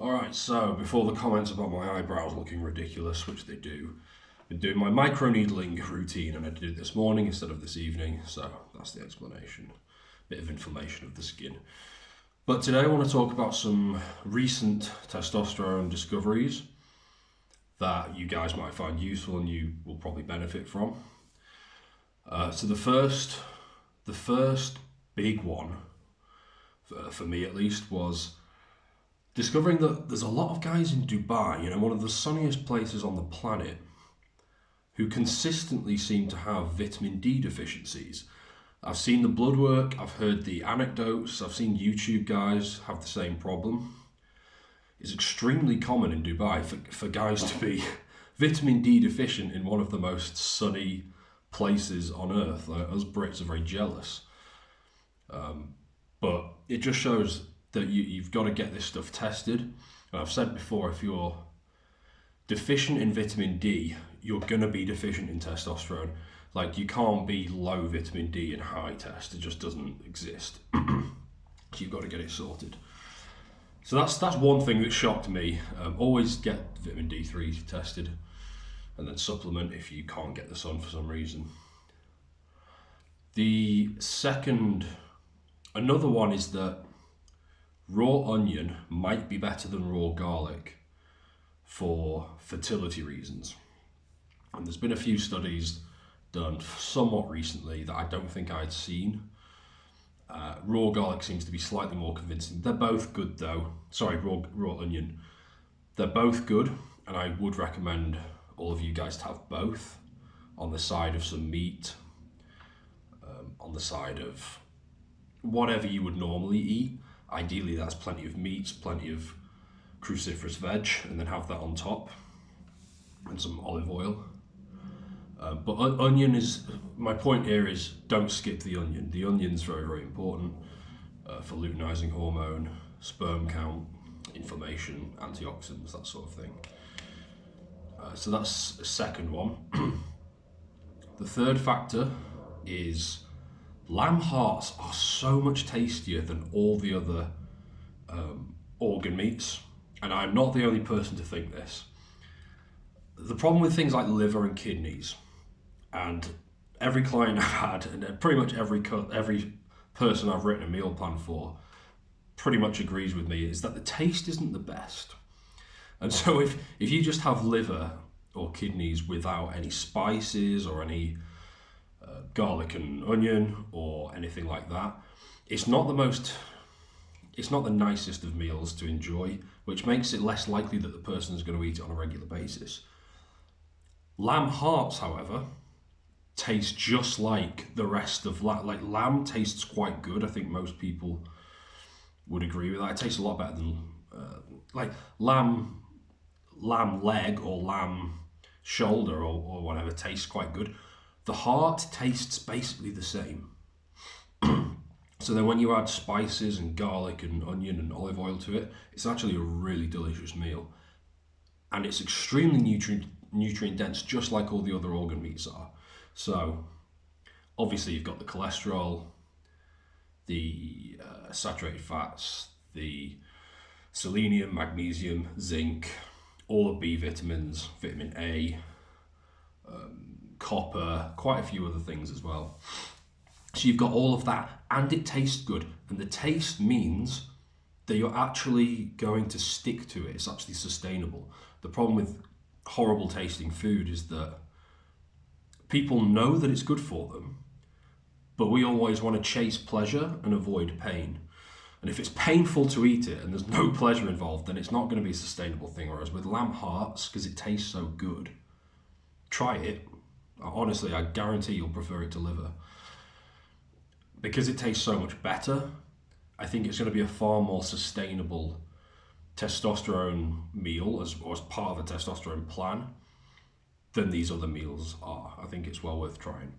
Alright, so before the comments about my eyebrows looking ridiculous, which they do, I've been doing my microneedling routine and I did it this morning instead of this evening, so that's the explanation. Bit of inflammation of the skin. But today I want to talk about some recent testosterone discoveries that you guys might find useful and you will probably benefit from. So the first big one, for me at least, was discovering that there's a lot of guys in Dubai, one of the sunniest places on the planet, who consistently seem to have vitamin D deficiencies. I've seen the blood work, I've heard the anecdotes, I've seen YouTube guys have the same problem. It's extremely common in Dubai for guys to be vitamin D deficient in one of the most sunny places on earth. Like, us Brits are very jealous. But it just shows that you've got to get this stuff tested. And I've said before, if you're deficient in vitamin D, you're going to be deficient in testosterone. Like, you can't be low vitamin D and high test. It just doesn't exist. So you've got to get it sorted. So that's one thing that shocked me. Always get vitamin D3 tested and then supplement if you can't get the sun for some reason. Another one is that raw onion might be better than raw garlic for fertility reasons. And there's been a few studies done somewhat recently that I don't think I'd seen. Raw garlic seems to be slightly more convincing. They're both good though. Sorry, raw onion. They're both good, and I would recommend all of you guys to have both on the side of some meat, on the side of whatever you would normally eat. Ideally, that's plenty of meats, plenty of cruciferous veg, and then have that on top, and some olive oil. But onion is, my point here is, don't skip the onion. The onion's very, very important for luteinizing hormone, sperm count, inflammation, antioxidants, that sort of thing. So that's the second one. The third factor is lamb hearts are so much tastier than all the other organ meats, and I'm not the only person to think this. The problem with things like liver and kidneys, and every client I've had, and pretty much every person I've written a meal plan for pretty much agrees with me, is that the taste isn't the best. And so if you just have liver or kidneys without any spices or any garlic and onion or anything like that, it's not the nicest of meals to enjoy, which makes it less likely that the person is going to eat it on a regular basis. Lamb hearts, however, taste just like the rest of lamb tastes quite good. I think most people would agree with that. It tastes a lot better than like lamb leg or lamb shoulder or whatever tastes quite good. The heart tastes basically the same. So then when you add spices and garlic and onion and olive oil to it, it's actually a really delicious meal. And it's extremely nutrient dense, just like all the other organ meats are. So obviously you've got the cholesterol, the saturated fats, the selenium, magnesium, zinc, all the B vitamins, vitamin A, copper, quite a few other things as well. So you've got all of that, and it tastes good. And the taste means that you're actually going to stick to it. It's actually sustainable. The problem with horrible tasting food is that people know that it's good for them, but we always want to chase pleasure and avoid pain. And if it's painful to eat it and there's no pleasure involved, then it's not going to be a sustainable thing. Whereas with lamb hearts, because it tastes so good, try it. Honestly, I guarantee you'll prefer it to liver. Because it tastes so much better, I think it's going to be a far more sustainable testosterone meal as part of a testosterone plan than these other meals are. I think it's well worth trying.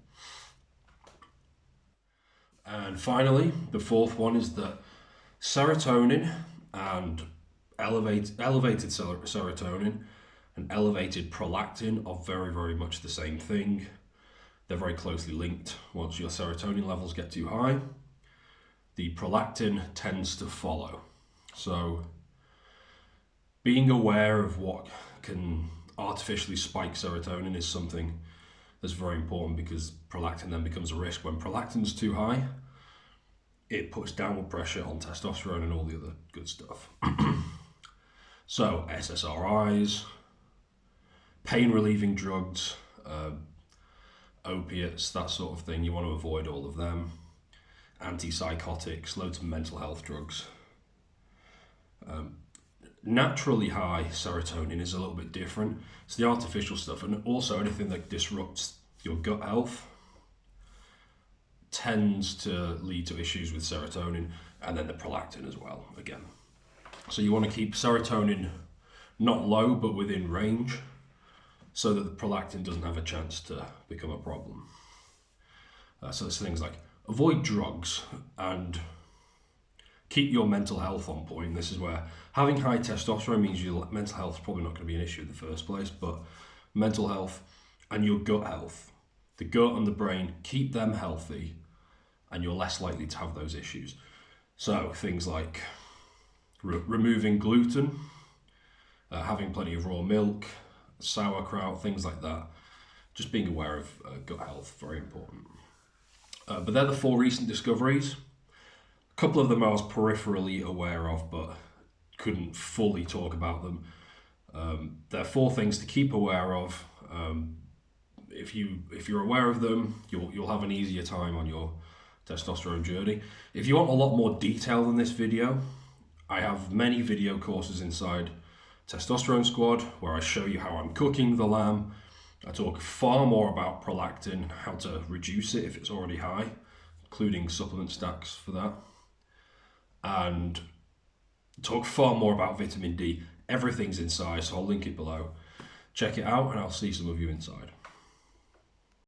And finally, the fourth one is that serotonin and elevated serotonin and elevated prolactin are very, very much the same thing. They're very closely linked. Once your serotonin levels get too high, the prolactin tends to follow. So being aware of what can artificially spike serotonin is something that's very important, because prolactin then becomes a risk. When prolactin's too high, it puts downward pressure on testosterone and all the other good stuff. So SSRIs, pain relieving drugs, opiates, that sort of thing, you want to avoid all of them. Antipsychotics, loads of mental health drugs. Naturally high serotonin is a little bit different. It's the artificial stuff, and also anything that disrupts your gut health tends to lead to issues with serotonin, and then the prolactin as well, again. So you want to keep serotonin not low, but within range, so that the prolactin doesn't have a chance to become a problem. So there's things like avoid drugs and keep your mental health on point. This is where having high testosterone means your mental health is probably not going to be an issue in the first place, but mental health and your gut health, the gut and the brain, keep them healthy and you're less likely to have those issues. So things like removing gluten, having plenty of raw milk, sauerkraut, things like that. Just being aware of gut health, very important. But they're the 4 recent discoveries. A couple of them I was peripherally aware of, but couldn't fully talk about them. There are 4 things to keep aware of. If you're aware of them, you'll have an easier time on your testosterone journey. If you want a lot more detail than this video, I have many video courses inside Testosterone Squad where I show you how I'm cooking the lamb. I talk far more about prolactin, how to reduce it if it's already high, including supplement stacks for that, and talk far more about vitamin D. Everything's inside, so I'll link it below. Check it out and I'll see some of you inside.